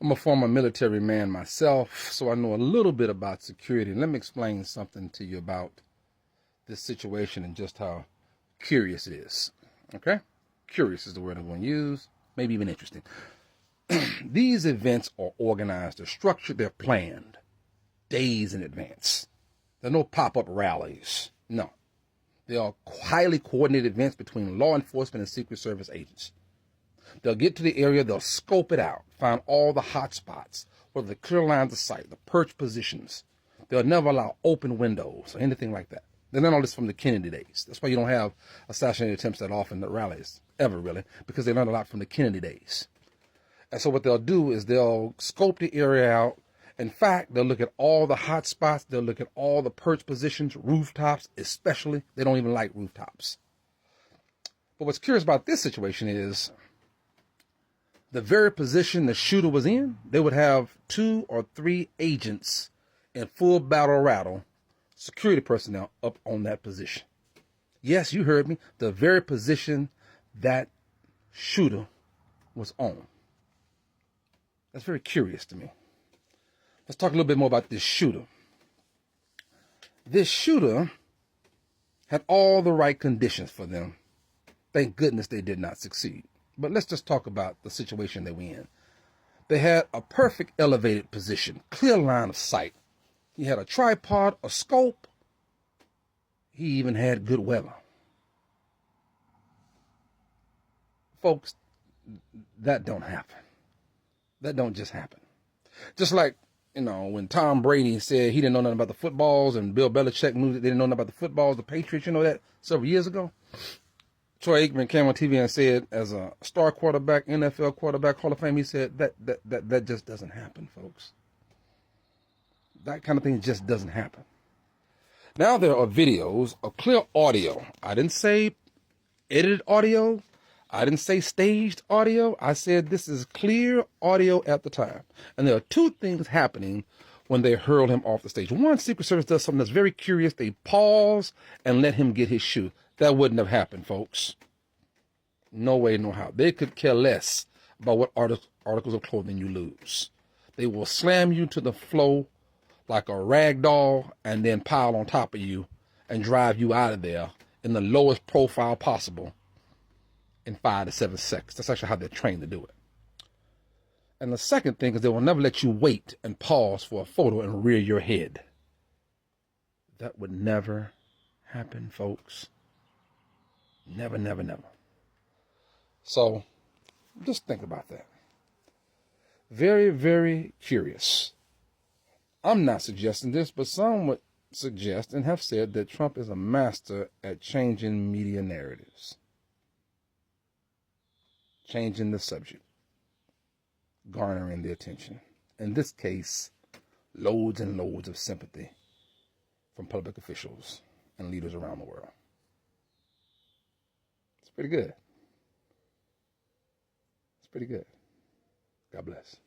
I'm a former military man myself, so I know a little bit about security. Let me explain something to you about this situation and just how curious it is. Okay? Curious is the word I'm going to use, maybe even interesting. These events are organized, they're structured, they're planned days in advance. There are no pop-up rallies. No. They are highly coordinated events between law enforcement and Secret Service agents. They'll get to the area, they'll scope it out, find all the hot spots, whether the clear lines of sight, the perch positions. They'll never allow open windows or anything like that. They learned all this from the Kennedy days. That's why you don't have assassination attempts that often at rallies, ever really, because they learned a lot from the Kennedy days. And so what they'll do is they'll scope the area out. In fact, they'll look at all the hot spots. They'll look at all the perch positions, rooftops especially. They don't even like rooftops. But what's curious about this situation is the very position the shooter was in, they would have 2 or 3 agents in full battle rattle, security personnel up on that position. Yes, you heard me. The very position that shooter was on. That's very curious to me. Let's talk a little bit more about this shooter. This shooter had all the right conditions for them. Thank goodness they did not succeed. But let's just talk about the situation they were in. They had a perfect elevated position, clear line of sight. He had a tripod, a scope. He even had good weather. Folks, that don't happen. That don't just happen. Just like, when Tom Brady said he didn't know nothing about the footballs and Bill Belichick knew that they didn't know nothing about the footballs, the Patriots, that several years ago. Troy Aikman came on TV and said, as a star quarterback, NFL quarterback, Hall of Fame, he said that just doesn't happen, folks. That kind of thing just doesn't happen. Now there are videos of clear audio. I didn't say edited audio. I didn't say staged audio. I said this is clear audio at the time. And there are 2 things happening when they hurl him off the stage. One, Secret Service does something that's very curious. They pause and let him get his shoe. That wouldn't have happened, folks. No way, no how. They could care less about what articles of clothing you lose. They will slam you to the floor like a rag doll and then pile on top of you and drive you out of there in the lowest profile possible in 5 to 7 seconds. That's actually how they're trained to do it. And the second thing is they will never let you wait and pause for a photo and rear your head. That would never happen, folks. Never, never, never. So just think about that. Very, very curious. I'm not suggesting this, but some would suggest and have said that Trump is a master at changing media narratives. Changing the subject, garnering the attention. In this case, loads and loads of sympathy from public officials and leaders around the world. It's pretty good. It's pretty good. God bless.